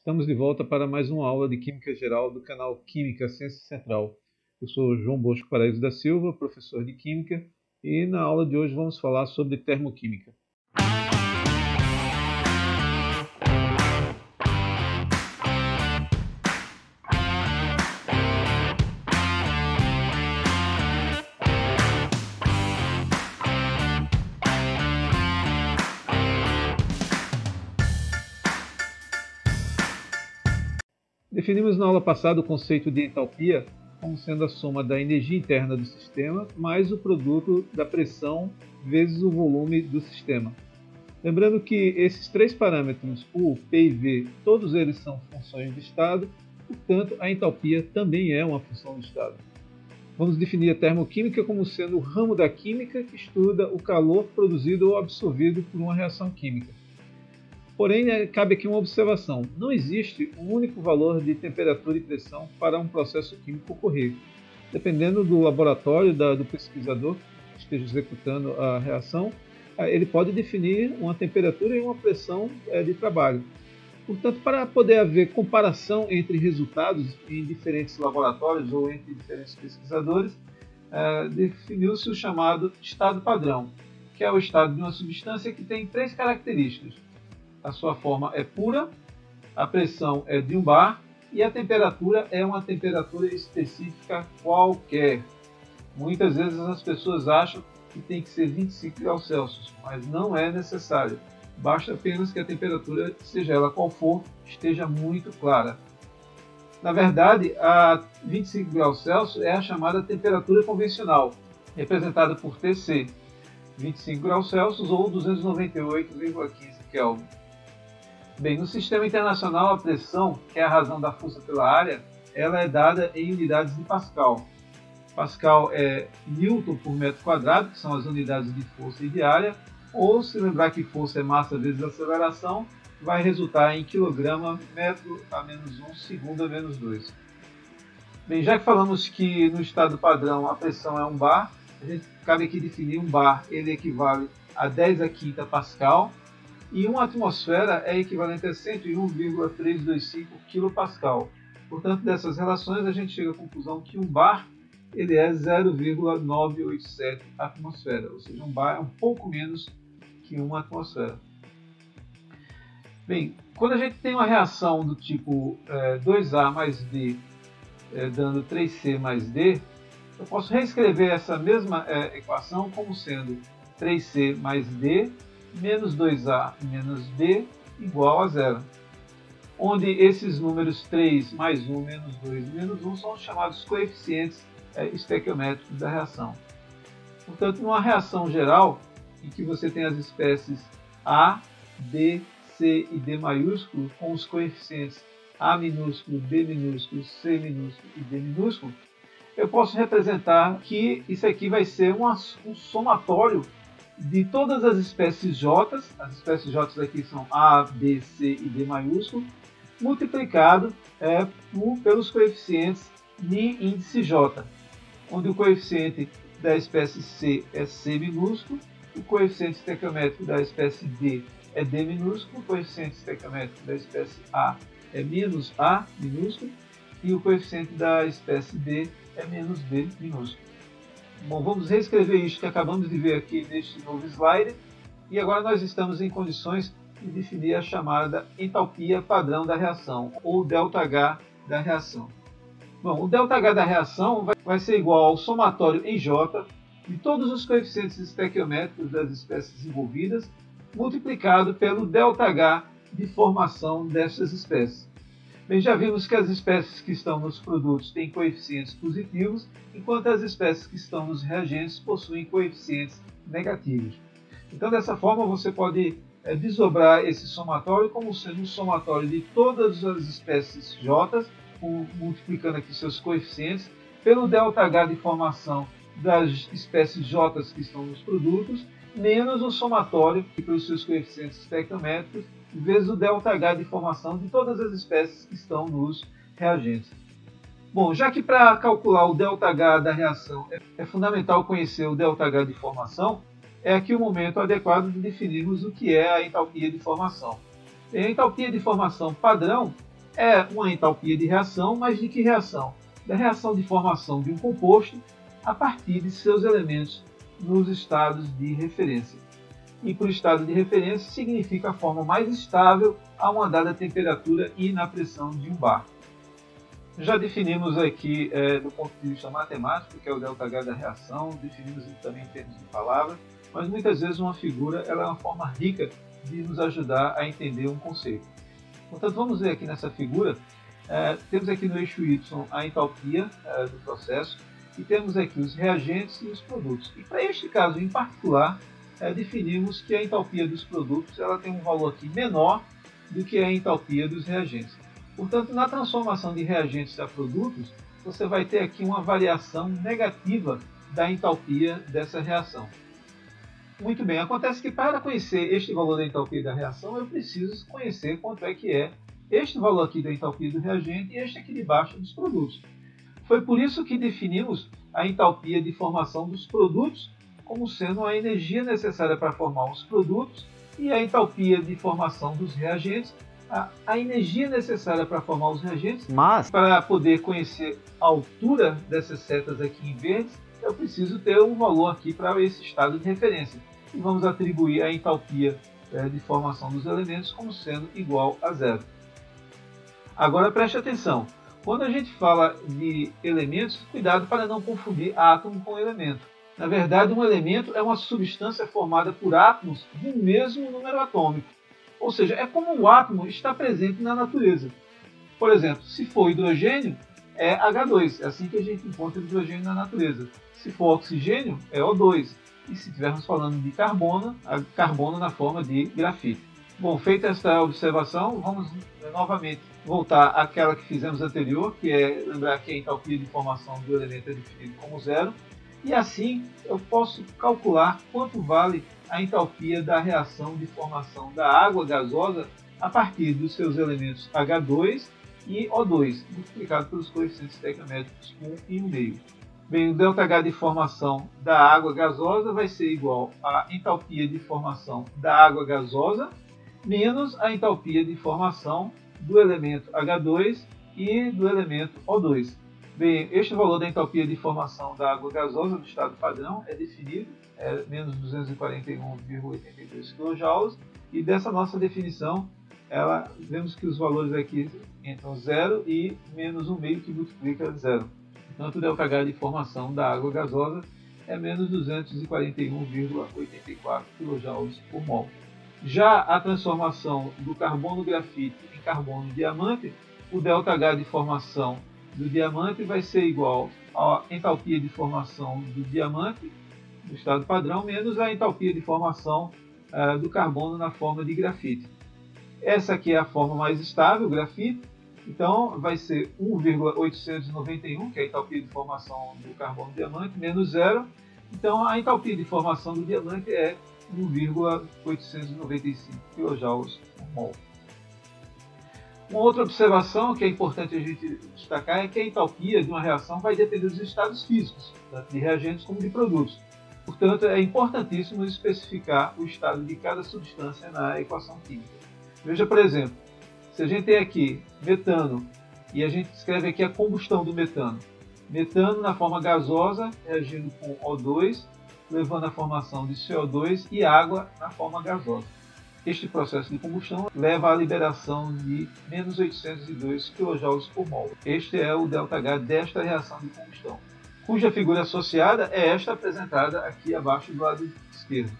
Estamos de volta para mais uma aula de Química Geral do canal Química Ciência Central. Eu sou João Bosco Paraíso da Silva, professor de Química, e na aula de hoje vamos falar sobre termoquímica. Definimos na aula passada o conceito de entalpia como sendo a soma da energia interna do sistema mais o produto da pressão vezes o volume do sistema. Lembrando que esses três parâmetros, U, P e V, todos eles são funções de estado, portanto a entalpia também é uma função de estado. Vamos definir a termoquímica como sendo o ramo da química que estuda o calor produzido ou absorvido por uma reação química. Porém, cabe aqui uma observação. Não existe um único valor de temperatura e pressão para um processo químico ocorrer. Dependendo do laboratório do pesquisador que esteja executando a reação, ele pode definir uma temperatura e uma pressão de trabalho. Portanto, para poder haver comparação entre resultados em diferentes laboratórios ou entre diferentes pesquisadores, definiu-se o chamado estado padrão, que é o estado de uma substância que tem três características. A sua forma é pura, a pressão é de um bar e a temperatura é uma temperatura específica qualquer. Muitas vezes as pessoas acham que tem que ser 25 graus Celsius, mas não é necessário. Basta apenas que a temperatura, seja ela qual for, esteja muito clara. Na verdade, a 25 graus Celsius é a chamada temperatura convencional, representada por Tc, 25 graus Celsius ou 298,15 Kelvin. Bem, no sistema internacional, a pressão, que é a razão da força pela área, ela é dada em unidades de Pascal. Pascal é Newton por metro quadrado, que são as unidades de força e de área, ou se lembrar que força é massa vezes aceleração, vai resultar em quilograma metro a menos 1, segundo a menos 2. Bem, já que falamos que no estado padrão a pressão é um bar, a gente cabe aqui definir um bar, ele equivale a 10 a quinta Pascal, e uma atmosfera é equivalente a 101,325 kPa. Portanto, dessas relações, a gente chega à conclusão que um bar ele é 0,987 atmosfera, ou seja, um bar é um pouco menos que uma atmosfera. Bem, quando a gente tem uma reação do tipo 2A mais D dando 3C mais D, eu posso reescrever essa mesma equação como sendo 3C mais D menos 2A menos D igual a zero, onde esses números 3 mais 1 menos 2 menos 1 são os chamados coeficientes estequiométricos da reação. Portanto, numa reação geral, em que você tem as espécies A, B, C e D maiúsculo, com os coeficientes A minúsculo, B minúsculo, C minúsculo e D minúsculo, eu posso representar que isso aqui vai ser um somatório de todas as espécies J, as espécies J aqui são A, B, C e D maiúsculo, multiplicado pelos coeficientes de índice J, onde o coeficiente da espécie C é C minúsculo, o coeficiente estequiométrico da espécie D é D minúsculo, o coeficiente estequiométrico da espécie A é menos A minúsculo e o coeficiente da espécie D é menos D minúsculo. Bom, vamos reescrever isso que acabamos de ver aqui neste novo slide e agora nós estamos em condições de definir a chamada entalpia padrão da reação, ou ΔH da reação. Bom, o ΔH da reação vai ser igual ao somatório em J de todos os coeficientes estequiométricos das espécies envolvidas, multiplicado pelo ΔH de formação dessas espécies. Bem, já vimos que as espécies que estão nos produtos têm coeficientes positivos, enquanto as espécies que estão nos reagentes possuem coeficientes negativos. Então, dessa forma, você pode desdobrar esse somatório como sendo um somatório de todas as espécies J, multiplicando aqui seus coeficientes, pelo ΔH de formação das espécies J que estão nos produtos, menos o somatório pelos seus coeficientes estequiométricos, vezes o ΔH de formação de todas as espécies que estão nos reagentes. Bom, já que para calcular o ΔH da reação é fundamental conhecer o ΔH de formação, é aqui o momento adequado de definirmos o que é a entalpia de formação. A entalpia de formação padrão É uma entalpia de reação, mas de que reação? Da reação de formação de um composto a partir de seus elementos nos estados de referência. E por estado de referência significa a forma mais estável a uma dada temperatura e na pressão de um bar. Já definimos aqui do ponto de vista matemático, que é o ΔH da reação, definimos também em termos de palavras, mas muitas vezes uma figura ela é uma forma rica de nos ajudar a entender um conceito. Portanto, vamos ver aqui nessa figura, temos aqui no eixo Y a entalpia do processo e temos aqui os reagentes e os produtos. E para este caso em particular, definimos que a entalpia dos produtos ela tem um valor aqui menor do que a entalpia dos reagentes. Portanto, na transformação de reagentes a produtos, você vai ter aqui uma variação negativa da entalpia dessa reação. Muito bem, acontece que para conhecer este valor da entalpia da reação, eu preciso conhecer quanto é que é este valor aqui da entalpia do reagente e este aqui de baixo dos produtos. Foi por isso que definimos a entalpia de formação dos produtos como sendo a energia necessária para formar os produtos e a entalpia de formação dos reagentes, a energia necessária para formar os reagentes. Mas, para poder conhecer a altura dessas setas aqui em verde, eu preciso ter um valor aqui para esse estado de referência. E vamos atribuir a entalpia de formação dos elementos como sendo igual a zero. Agora preste atenção. Quando a gente fala de elementos, cuidado para não confundir átomo com elemento. Na verdade, um elemento é uma substância formada por átomos do mesmo número atômico. Ou seja, é como o átomo está presente na natureza. Por exemplo, se for hidrogênio, é H2. É assim que a gente encontra hidrogênio na natureza. Se for oxigênio, é O2. E se estivermos falando de carbono, carbono na forma de grafite. Bom, feita esta observação, vamos novamente voltar àquela que fizemos anterior, que é lembrar que a entalpia de formação do elemento é definida como zero. E assim eu posso calcular quanto vale a entalpia da reação de formação da água gasosa a partir dos seus elementos H2 e O2, multiplicado pelos coeficientes tecnométricos 1 e 1,5. Bem, o ΔH de formação da água gasosa vai ser igual à entalpia de formação da água gasosa menos a entalpia de formação do elemento H2 e do elemento O2. Bem, este valor da entalpia de formação da água gasosa do estado padrão é definido, menos 241,82 kJ, e dessa nossa definição, vemos que os valores aqui entram 0 e menos 1,5 que multiplica zero. Portanto, o ΔH de formação da água gasosa é menos 241,84 kJ por mol. Já a transformação do carbono grafite em carbono diamante, o ΔH de formação do diamante vai ser igual à entalpia de formação do diamante, do estado padrão, menos a entalpia de formação do carbono na forma de grafite. Essa aqui é a forma mais estável, grafite, então vai ser 1,891, que é a entalpia de formação do carbono diamante, menos zero. Então a entalpia de formação do diamante é 1,895 kJ por mol. Uma outra observação que é importante a gente destacar é que a entalpia de uma reação vai depender dos estados físicos, tanto de reagentes como de produtos. Portanto, é importantíssimo especificar o estado de cada substância na equação química. Veja, por exemplo, se a gente tem aqui metano e a gente escreve aqui a combustão do metano. Metano na forma gasosa reagindo com O2, levando à formação de CO2 e água na forma gasosa. Este processo de combustão leva à liberação de menos 802 kJ por mol. Este é o ΔH desta reação de combustão, cuja figura associada é esta apresentada aqui abaixo do lado esquerdo.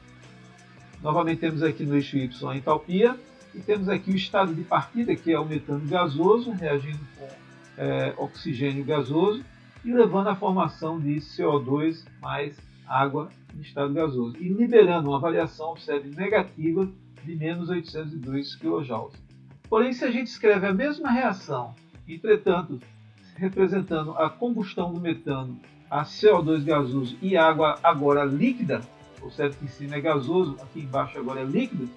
Novamente temos aqui no eixo Y a entalpia e temos aqui o estado de partida, que é o metano gasoso, reagindo com oxigênio gasoso e levando à formação de CO2 mais água em estado gasoso, e liberando uma variação, observe, negativa de menos 802 kJ. Porém, se a gente escreve a mesma reação, entretanto, representando a combustão do metano a CO2 gasoso e água agora líquida, observe que em cima é gasoso, aqui embaixo agora é líquido,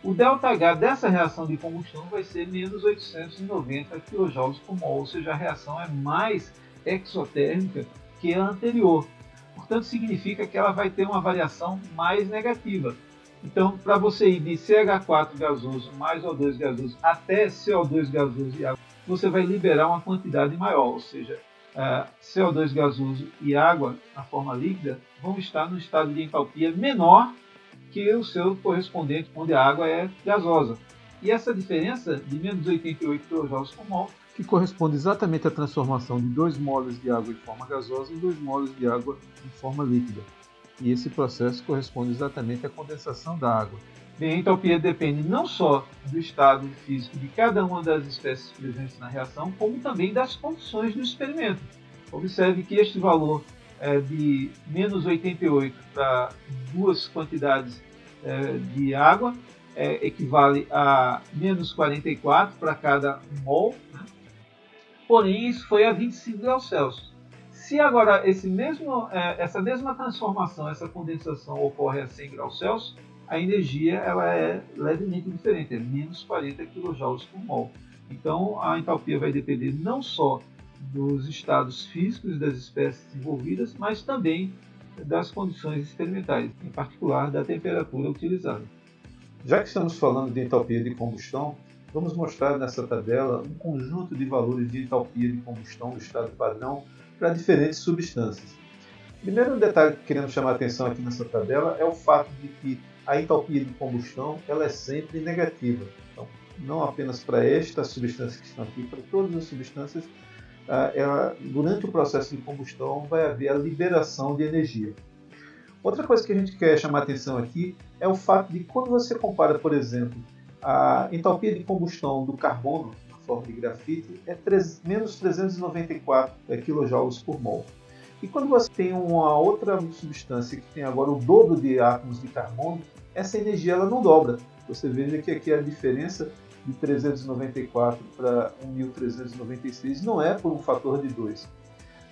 o ΔH dessa reação de combustão vai ser menos 890 kJ por mol, ou seja, a reação é mais exotérmica que a anterior. Portanto, significa que ela vai ter uma variação mais negativa. Então, para você ir de CH4 gasoso mais O2 gasoso até CO2 gasoso e água, você vai liberar uma quantidade maior, ou seja, CO2 gasoso e água na forma líquida vão estar no estado de entalpia menor que o seu correspondente onde a água é gasosa. E essa diferença de menos 88 kJ por mol, que corresponde exatamente à transformação de 2 moles de água em forma gasosa em 2 moles de água em forma líquida. E esse processo corresponde exatamente à condensação da água. Bem, a entalpia depende não só do estado físico de cada uma das espécies presentes na reação, como também das condições do experimento. Observe que este valor de menos 88 para duas quantidades de água equivale a menos 44 para cada mol, né? Porém isso foi a 25 graus Celsius. Se agora essa mesma transformação, essa condensação ocorre a 100 graus Celsius, a energia ela é levemente diferente, é menos 40 kJ por mol. Então a entalpia vai depender não só dos estados físicos das espécies envolvidas, mas também das condições experimentais, em particular da temperatura utilizada. Já que estamos falando de entalpia de combustão, vamos mostrar nessa tabela um conjunto de valores de entalpia de combustão do estado padrão para diferentes substâncias. Primeiro detalhe que queremos chamar a atenção aqui nessa tabela é o fato de que a entalpia de combustão ela é sempre negativa. Então, não apenas para estas substâncias que estão aqui, para todas as substâncias, durante o processo de combustão vai haver a liberação de energia. Outra coisa que a gente quer chamar a atenção aqui é o fato de quando você compara, por exemplo, a entalpia de combustão do carbono, na forma de grafite, é menos 394 kJ por mol. E quando você tem uma outra substância que tem agora o dobro de átomos de carbono, essa energia ela não dobra. Você veja que aqui a diferença de 394 para 1396 não é por um fator de 2.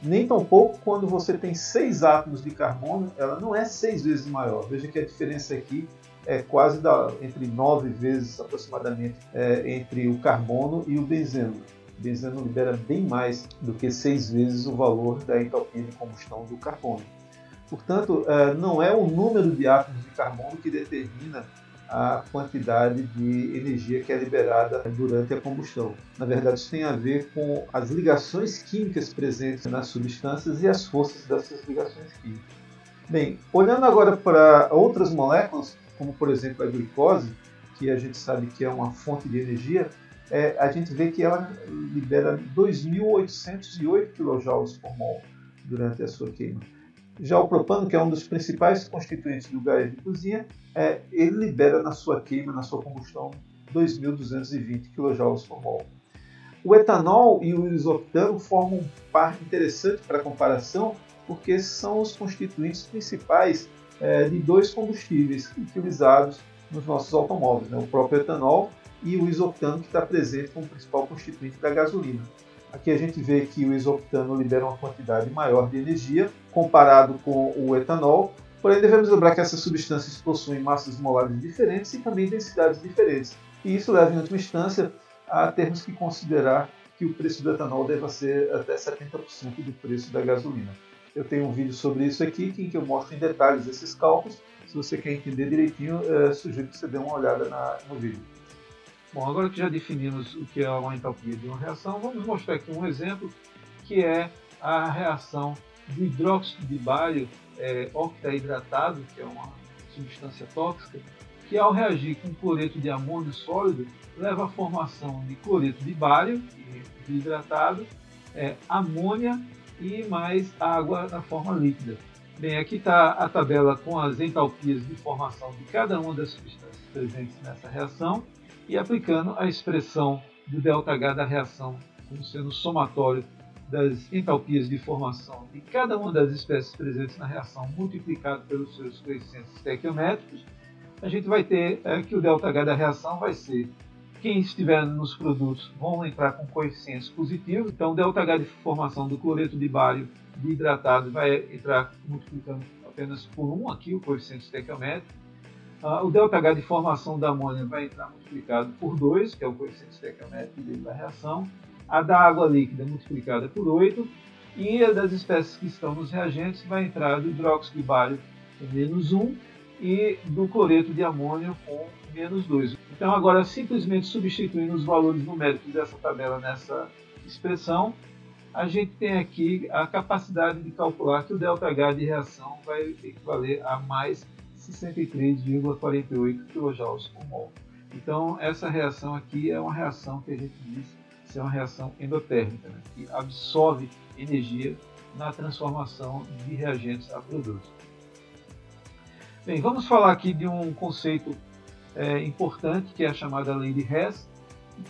Nem tampouco quando você tem 6 átomos de carbono, ela não é 6 vezes maior. Veja que a diferença aqui é quase entre 9 vezes aproximadamente entre o carbono e o benzeno. O benzeno libera bem mais do que 6 vezes o valor da entalpia de combustão do carbono. Portanto, não é o número de átomos de carbono que determina a quantidade de energia que é liberada durante a combustão. Na verdade, isso tem a ver com as ligações químicas presentes nas substâncias e as forças dessas ligações químicas. Bem, olhando agora para outras moléculas, como por exemplo a glicose, que a gente sabe que é uma fonte de energia, a gente vê que ela libera 2.808 kJ por mol durante a sua queima. Já o propano, que é um dos principais constituintes do gás de cozinha, ele libera na sua queima, na sua combustão, 2.220 kJ por mol. O etanol e o isoctano formam um par interessante para comparação, porque são os constituintes principais de dois combustíveis utilizados nos nossos automóveis, né? O próprio etanol e o isoctano, que está presente como principal constituinte da gasolina. Aqui a gente vê que o isoctano libera uma quantidade maior de energia comparado com o etanol, porém devemos lembrar que essas substâncias possuem massas molares diferentes e também densidades diferentes. E isso leva, em última instância, a termos que considerar que o preço do etanol deva ser até 70% do preço da gasolina. Eu tenho um vídeo sobre isso aqui, em que eu mostro em detalhes esses cálculos. Se você quer entender direitinho, sugiro que você dê uma olhada no vídeo. Bom, agora que já definimos o que é uma entalpia de uma reação, vamos mostrar aqui um exemplo, que é a reação do hidróxido de bário octaidratado, que é uma substância tóxica, que ao reagir com cloreto de amônio sólido, leva à formação de cloreto de bário, de hidratado, amônia e mais água na forma líquida. Bem, aqui está a tabela com as entalpias de formação de cada uma das substâncias presentes nessa reação, e aplicando a expressão do ΔH da reação como sendo o somatório das entalpias de formação de cada uma das espécies presentes na reação multiplicado pelos seus coeficientes estequiométricos, a gente vai ter que o ΔH da reação vai ser quem estiver nos produtos vão entrar com coeficientes positivos, então o ΔH de formação do cloreto de bário de hidratado vai entrar multiplicando apenas por 1 aqui o coeficiente estequiométrico. O ΔH de formação da amônia vai entrar multiplicado por 2, que é o coeficiente estequiométrico da reação. A da água líquida multiplicada por 8. E a das espécies que estão nos reagentes vai entrar do hidróxido de bário menos 1 e do cloreto de amônio com -2. Então agora, simplesmente substituindo os valores numéricos dessa tabela nessa expressão, a gente tem aqui a capacidade de calcular que o ΔH de reação vai equivaler a mais 63,48 kJ por mol. Então essa reação aqui é uma reação que a gente diz ser uma reação endotérmica, né, que absorve energia na transformação de reagentes a produtos. Bem, vamos falar aqui de um conceito importante, que é a chamada lei de Hess,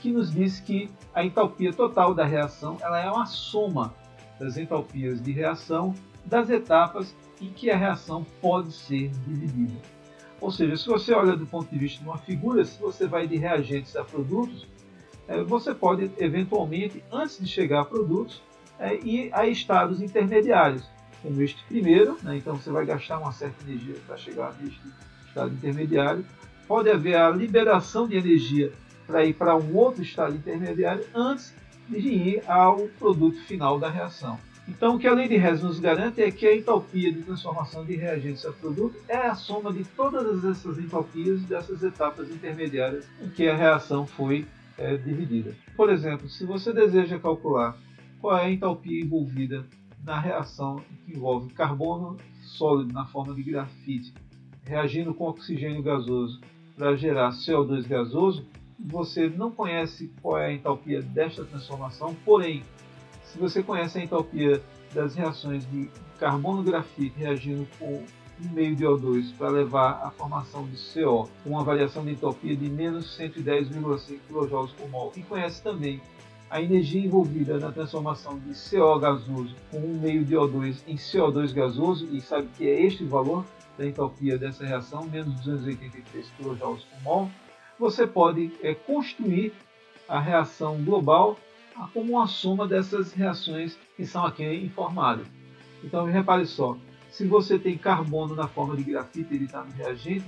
que nos diz que a entalpia total da reação ela é uma soma das entalpias de reação das etapas em que a reação pode ser dividida. Ou seja, se você olha do ponto de vista de uma figura, se você vai de reagentes a produtos, você pode eventualmente, antes de chegar a produtos, ir a estados intermediários, como este primeiro, né? Então você vai gastar uma certa energia para chegar neste estado intermediário. Pode haver a liberação de energia para ir para um outro estado intermediário antes de ir ao produto final da reação. Então o que a lei de Hess nos garante é que a entalpia de transformação de reagentes a produto é a soma de todas essas entalpias dessas etapas intermediárias em que a reação foi dividida. Por exemplo, se você deseja calcular qual é a entalpia envolvida na reação que envolve carbono sólido na forma de grafite reagindo com oxigênio gasoso para gerar CO2 gasoso, você não conhece qual é a entalpia desta transformação, porém, se você conhece a entalpia das reações de carbono-grafite reagindo com 1,5 de O2 para levar à formação de CO, com uma variação de entalpia de menos 110,5 kJ por mol, e conhece também a energia envolvida na transformação de CO gasoso com 1,5 de O2 em CO2 gasoso, e sabe que é este o valor da entalpia dessa reação, menos 283 kJ por mol, você pode construir a reação global como uma soma dessas reações que são aqui informadas. Então repare só, se você tem carbono na forma de grafite, ele está no reagente,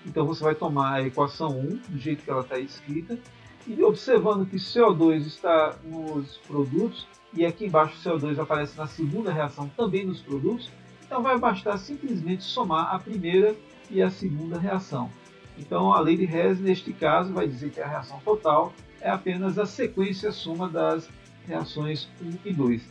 então você vai tomar a equação 1, do jeito que ela está escrita, e observando que CO2 está nos produtos, e aqui embaixo o CO2 aparece na segunda reação também nos produtos, então vai bastar simplesmente somar a primeira e a segunda reação. Então a lei de Hess, neste caso, vai dizer que a reação total é apenas a sequência soma das reações 1 e 2.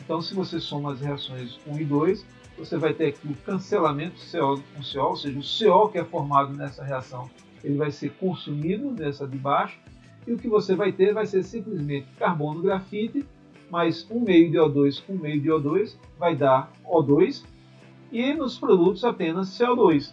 Então se você soma as reações 1 e 2, você vai ter aqui o cancelamento CO com CO, ou seja, o CO que é formado nessa reação, ele vai ser consumido nessa de baixo, e o que você vai ter vai ser simplesmente carbono grafite, mais 1,5 de O2 com 1,5 de O2, vai dar O2, e nos produtos apenas CO2.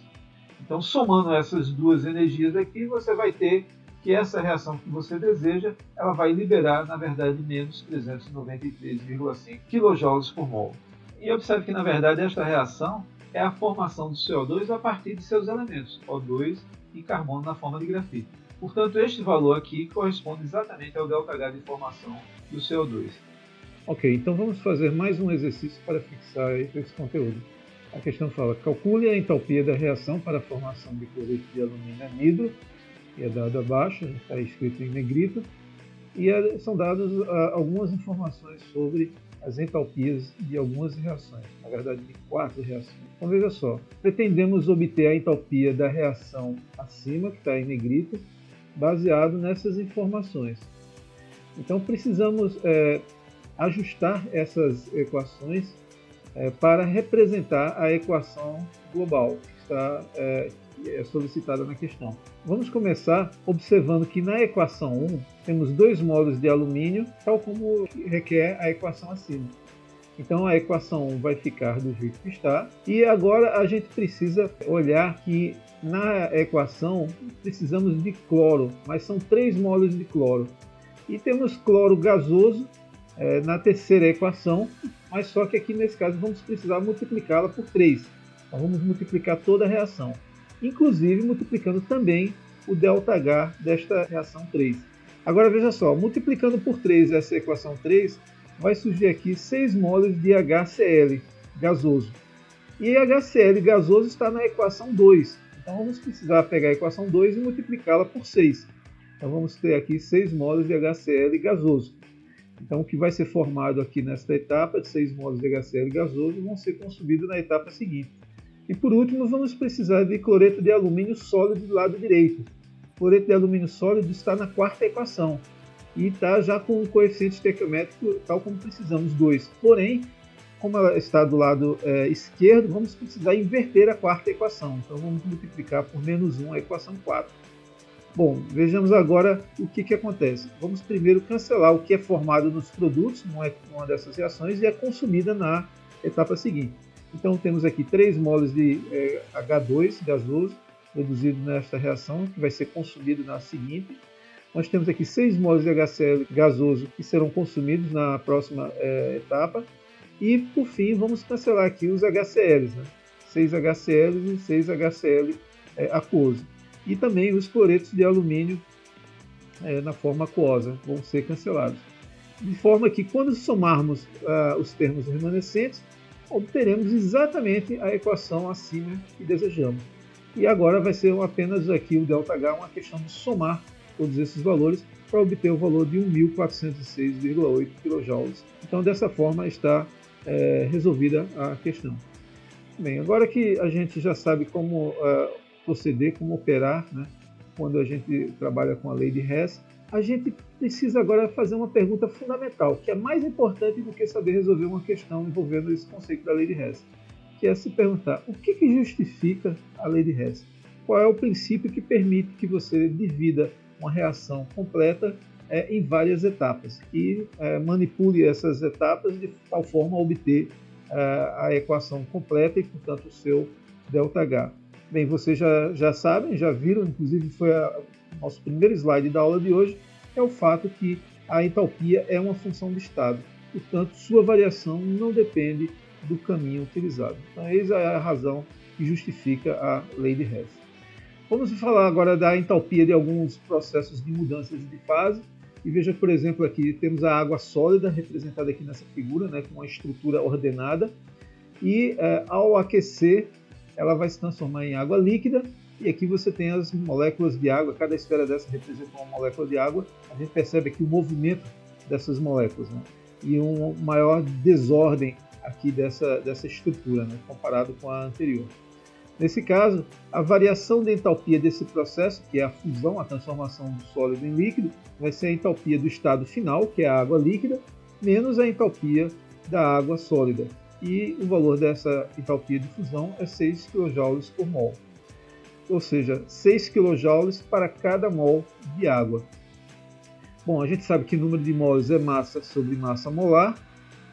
Então, somando essas duas energias aqui, você vai ter que essa reação que você deseja, ela vai liberar, na verdade, menos 393,5 kJ por mol. E observe que, na verdade, esta reação é a formação do CO2 a partir de seus elementos, O2 e carbono na forma de grafite. Portanto, este valor aqui corresponde exatamente ao ΔH de formação do CO2. Ok, então vamos fazer mais um exercício para fixar esse conteúdo. A questão fala, calcule a entalpia da reação para a formação de cloreto de alumínio anidro, que é dado abaixo, está escrito em negrito, e são dadas algumas informações sobre as entalpias de algumas reações, na verdade de 4 reações. Então veja só, pretendemos obter a entalpia da reação acima, que está em negrito, baseado nessas informações. Então precisamos ajustar essas equações para representar a equação global que está solicitada na questão. Vamos começar observando que na equação 1 temos 2 molos de alumínio, tal como requer a equação acima. Então a equação 1 vai ficar do jeito que está. E agora a gente precisa olhar que na equação precisamos de cloro, mas são 3 molos de cloro. E temos cloro gasoso na terceira equação, mas só que aqui nesse caso vamos precisar multiplicá-la por 3. Então vamos multiplicar toda a reação, inclusive multiplicando também o ΔH desta reação 3. Agora veja só, multiplicando por 3 essa equação 3, vai surgir aqui 6 moles de HCl gasoso. E HCl gasoso está na equação 2. Então vamos precisar pegar a equação 2 e multiplicá-la por 6. Então vamos ter aqui 6 moles de HCl gasoso. Então o que vai ser formado aqui nesta etapa de 6 moles de HCl gasoso vão ser consumidos na etapa seguinte. E por último, vamos precisar de cloreto de alumínio sólido do lado direito. O cloreto de alumínio sólido está na quarta equação e está já com o coeficiente estequiométrico tal como precisamos, 2. Porém, como ela está do lado esquerdo, vamos precisar inverter a quarta equação. Então vamos multiplicar por menos 1 a equação 4. Bom, vejamos agora o que acontece. Vamos primeiro cancelar o que é formado nos produtos, numa dessas reações, e é consumida na etapa seguinte. Então temos aqui 3 moles de H2 gasoso produzido nesta reação, que vai ser consumido na seguinte. Nós temos aqui 6 moles de HCl gasoso que serão consumidos na próxima etapa. E por fim vamos cancelar aqui os HCls, né? 6 HCl e 6 HCl aquoso. E também os cloretos de alumínio na forma aquosa vão ser cancelados. De forma que quando somarmos os termos remanescentes, obteremos exatamente a equação acima que desejamos. E agora vai ser apenas aqui o ΔH, uma questão de somar todos esses valores para obter o valor de 1.406,8 kJ. Então dessa forma está resolvida a questão. Bem, agora que a gente já sabe como proceder, como operar, né, quando a gente trabalha com a lei de Hess, a gente precisa agora fazer uma pergunta fundamental, que é mais importante do que saber resolver uma questão envolvendo esse conceito da lei de Hess, que é se perguntar o que justifica a lei de Hess? Qual é o princípio que permite que você divida uma reação completa em várias etapas e manipule essas etapas de tal forma a obter a equação completa e, portanto, o seu ΔH. Bem, vocês já sabem, já viram, inclusive foi o nosso primeiro slide da aula de hoje, é o fato que a entalpia é uma função de estado, portanto, sua variação não depende do caminho utilizado. Então, eis a razão que justifica a lei de Hess. Vamos falar agora da entalpia de alguns processos de mudanças de fase. E veja, por exemplo, aqui temos a água sólida representada aqui nessa figura, né, com uma estrutura ordenada. E ao aquecer, ela vai se transformar em água líquida. E aqui você tem as moléculas de água. Cada esfera dessa representa uma molécula de água. A gente percebe aqui o movimento dessas moléculas, né, e uma maior desordem aqui dessa estrutura, né, comparado com a anterior. Nesse caso, a variação de entalpia desse processo, que é a fusão, a transformação do sólido em líquido, vai ser a entalpia do estado final, que é a água líquida, menos a entalpia da água sólida. E o valor dessa entalpia de fusão é 6 kJ por mol. Ou seja, 6 kJ para cada mol de água. Bom, a gente sabe que o número de mols é massa sobre massa molar,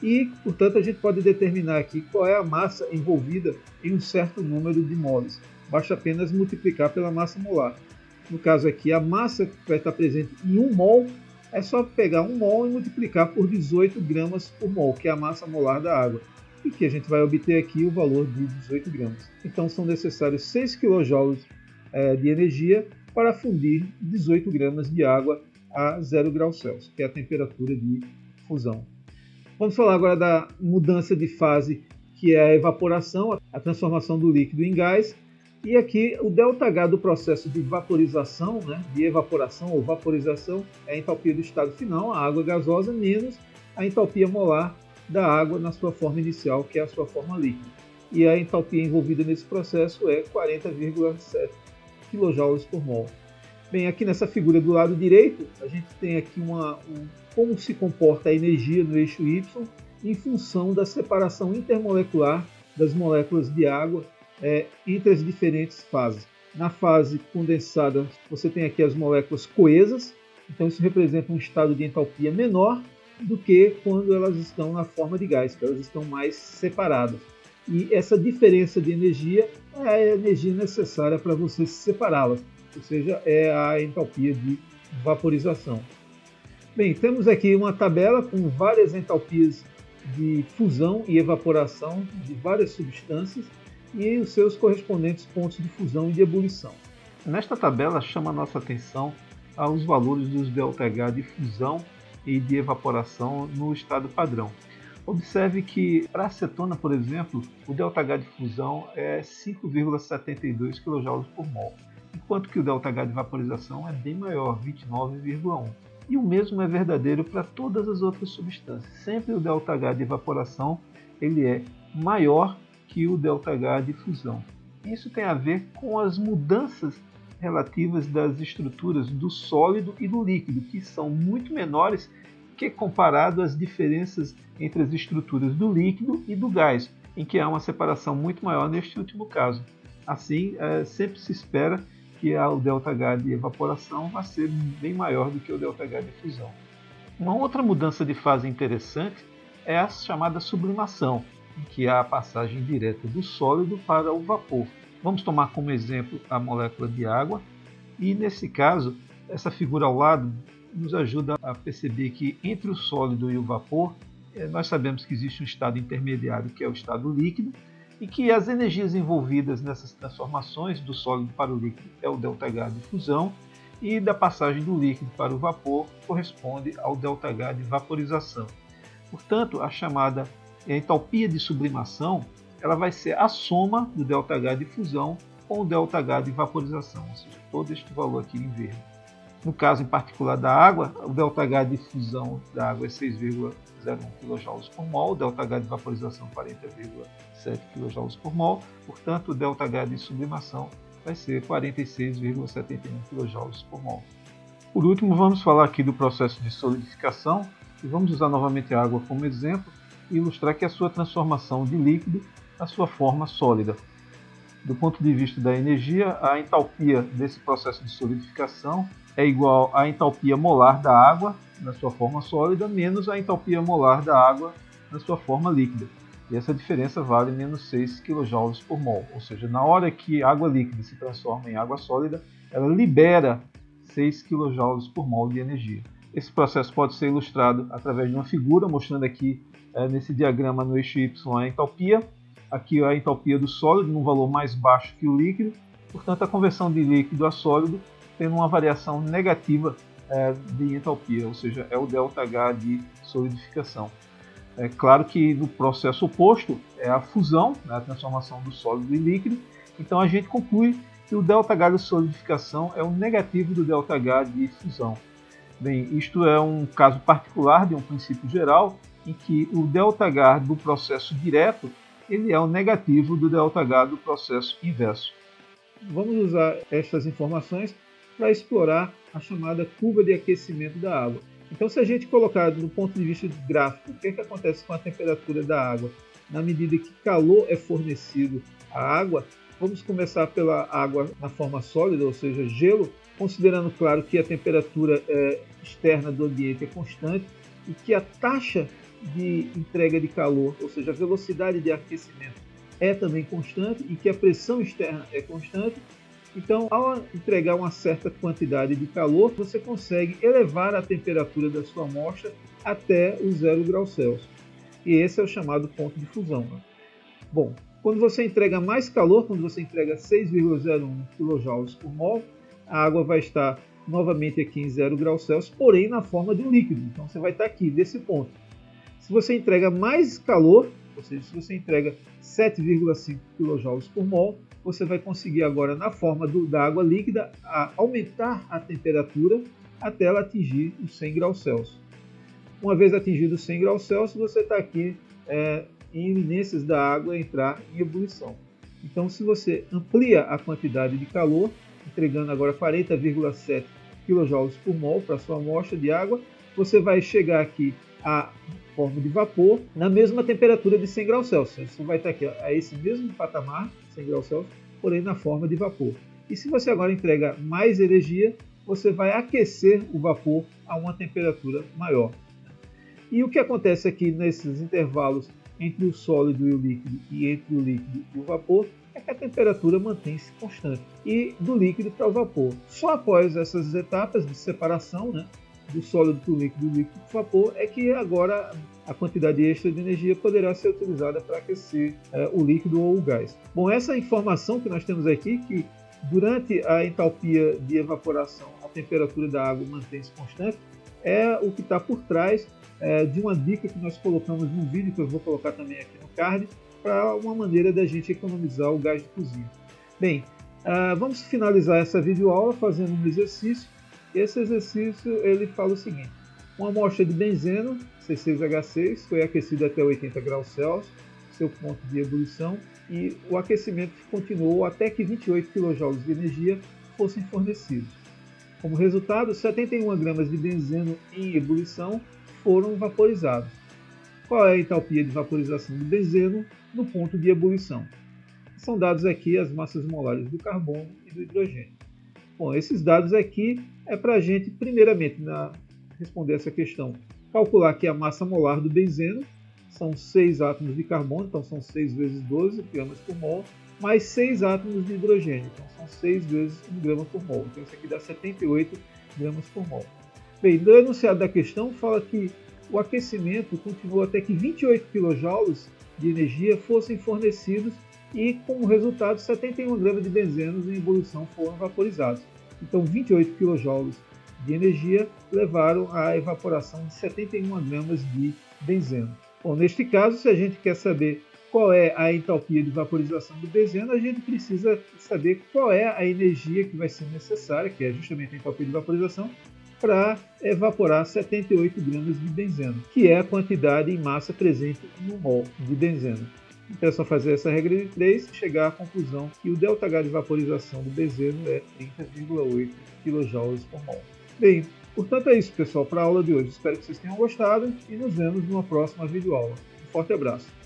e, portanto, a gente pode determinar aqui qual é a massa envolvida em um certo número de moles. Basta apenas multiplicar pela massa molar. No caso aqui, a massa que vai estar presente em 1 mol, é só pegar 1 mol e multiplicar por 18 gramas por mol, que é a massa molar da água. E que a gente vai obter aqui o valor de 18 gramas. Então são necessários 6 kJ de energia para fundir 18 gramas de água a 0 graus Celsius, que é a temperatura de fusão. Vamos falar agora da mudança de fase, que é a evaporação, a transformação do líquido em gás. E aqui o ΔH do processo de vaporização, né, de evaporação ou vaporização, é a entalpia do estado final, a água gasosa, menos a entalpia molar da água na sua forma inicial, que é a sua forma líquida. E a entalpia envolvida nesse processo é 40,7 kJ por mol. Bem, aqui nessa figura do lado direito, a gente tem aqui como se comporta a energia no eixo Y em função da separação intermolecular das moléculas de água entre as diferentes fases. Na fase condensada, você tem aqui as moléculas coesas, então isso representa um estado de entalpia menor do que quando elas estão na forma de gás, que elas estão mais separadas. E essa diferença de energia é a energia necessária para você separá-las, ou seja, é a entalpia de vaporização. Bem, temos aqui uma tabela com várias entalpias de fusão e evaporação de várias substâncias e os seus correspondentes pontos de fusão e de ebulição. Nesta tabela chama a nossa atenção aos valores dos ΔH de fusão e de evaporação no estado padrão. Observe que para a acetona, por exemplo, o ΔH de fusão é 5,72 kJ por mol, enquanto que o ΔH de vaporização é bem maior, 29,1. E o mesmo é verdadeiro para todas as outras substâncias. Sempre o ΔH de evaporação ele é maior que o ΔH de fusão. Isso tem a ver com as mudanças relativas das estruturas do sólido e do líquido, que são muito menores que comparado às diferenças entre as estruturas do líquido e do gás, em que há uma separação muito maior neste último caso. Assim, sempre se espera que o ΔH de evaporação vai ser bem maior do que o ΔH de fusão. Uma outra mudança de fase interessante é a chamada sublimação, em que há a passagem direta do sólido para o vapor. Vamos tomar como exemplo a molécula de água, e nesse caso, essa figura ao lado nos ajuda a perceber que entre o sólido e o vapor, nós sabemos que existe um estado intermediário, que é o estado líquido, e que as energias envolvidas nessas transformações do sólido para o líquido é o ΔH de fusão, e da passagem do líquido para o vapor corresponde ao ΔH de vaporização. Portanto, a chamada entalpia de sublimação ela vai ser a soma do ΔH de fusão com o ΔH de vaporização, ou seja, todo este valor aqui em verde. No caso em particular da água, o ΔH de fusão da água é 6,01 kJ por mol, o ΔH de vaporização 40,7 kJ por mol, portanto o ΔH de sublimação vai ser 46,71 kJ por mol. Por último, vamos falar aqui do processo de solidificação, e vamos usar novamente a água como exemplo e ilustrar que a sua transformação de líquido na sua forma sólida. Do ponto de vista da energia, a entalpia desse processo de solidificação é igual à entalpia molar da água na sua forma sólida menos a entalpia molar da água na sua forma líquida. E essa diferença vale menos 6 kJ por mol, ou seja, na hora que a água líquida se transforma em água sólida, ela libera 6 kJ por mol de energia. Esse processo pode ser ilustrado através de uma figura, mostrando aqui nesse diagrama no eixo Y a entalpia. Aqui a entalpia do sólido num valor mais baixo que o líquido, portanto a conversão de líquido a sólido tem uma variação negativa de entalpia, ou seja, é o ΔH de solidificação. É claro que no processo oposto é a fusão, a transformação do sólido em líquido, então a gente conclui que o ΔH de solidificação é o negativo do ΔH de fusão. Bem, isto é um caso particular de um princípio geral, em que o ΔH do processo direto ele é o negativo do ΔH do processo inverso. Vamos usar estas informações para explorar a chamada curva de aquecimento da água. Então, se a gente colocar do ponto de vista gráfico, o que acontece com a temperatura da água na medida que calor é fornecido à água, vamos começar pela água na forma sólida, ou seja, gelo, considerando, claro, que a temperatura externa do ambiente é constante e que a taxa de entrega de calor, ou seja, a velocidade de aquecimento é também constante e que a pressão externa é constante. Então, ao entregar uma certa quantidade de calor, você consegue elevar a temperatura da sua amostra até os 0 graus Celsius. E esse é o chamado ponto de fusão. Bom, quando você entrega mais calor, quando você entrega 6,01 kJ por mol, a água vai estar novamente aqui em 0 graus Celsius, porém na forma de um líquido. Então, você vai estar aqui, nesse ponto. Se você entrega mais calor, ou seja, se você entrega 7,5 kJ por mol, você vai conseguir agora, na forma da água líquida, aumentar a temperatura até ela atingir os 100 graus Celsius. Uma vez atingido os 100 graus Celsius, você está aqui em iminências da água entrar em ebulição. Então, se você amplia a quantidade de calor, entregando agora 40,7 kJ por mol para a sua amostra de água, você vai chegar aqui à forma de vapor na mesma temperatura de 100 graus Celsius. Você vai estar aqui a esse mesmo patamar, 100 graus Celsius, porém na forma de vapor. E se você agora entrega mais energia, você vai aquecer o vapor a uma temperatura maior. E o que acontece aqui nesses intervalos entre o sólido e o líquido e entre o líquido e o vapor é que a temperatura mantém-se constante. E do líquido para o vapor. Só após essas etapas de separação, do sólido para o líquido e do líquido para o vapor, é que agora a quantidade extra de energia poderá ser utilizada para aquecer o líquido ou o gás. Bom, essa informação que nós temos aqui, que durante a entalpia de evaporação a temperatura da água mantém-se constante, é o que está por trás de uma dica que nós colocamos no vídeo, que eu vou colocar também aqui no card, para uma maneira da gente economizar o gás de cozinha. Bem, vamos finalizar essa videoaula fazendo um exercício. Esse exercício ele fala o seguinte: uma amostra de benzeno, C6H6, foi aquecida até 80 graus Celsius, seu ponto de ebulição e o aquecimento continuou até que 28 kJ de energia fossem fornecidos. Como resultado, 71 gramas de benzeno em ebulição foram vaporizados. Qual é a entalpia de vaporização do benzeno no ponto de ebulição? São dados aqui as massas molares do carbono e do hidrogênio. Bom, esses dados aqui é para a gente, primeiramente, responder essa questão, calcular aqui a massa molar do benzeno, são 6 átomos de carbono, então são 6 vezes 12 gramas por mol, mais 6 átomos de hidrogênio, então são 6 vezes 1 grama por mol. Então isso aqui dá 78 gramas por mol. Bem, no enunciado da questão fala que o aquecimento continuou até que 28 kJ de energia fossem fornecidos e, como resultado, 71 gramas de benzeno em ebulição foram vaporizados. Então, 28 kJ de energia levaram à evaporação de 71 gramas de benzeno. Bom, neste caso, se a gente quer saber qual é a entalpia de vaporização do benzeno, a gente precisa saber qual é a energia que vai ser necessária, que é justamente a entalpia de vaporização, para evaporar 78 gramas de benzeno, que é a quantidade em massa presente no mol de benzeno. Então é só fazer essa regra de 3 e chegar à conclusão que o ΔH de vaporização do benzeno é 30,8 kJ por mol. Bem, portanto é isso, pessoal, para a aula de hoje. Espero que vocês tenham gostado e nos vemos numa próxima videoaula. Um forte abraço!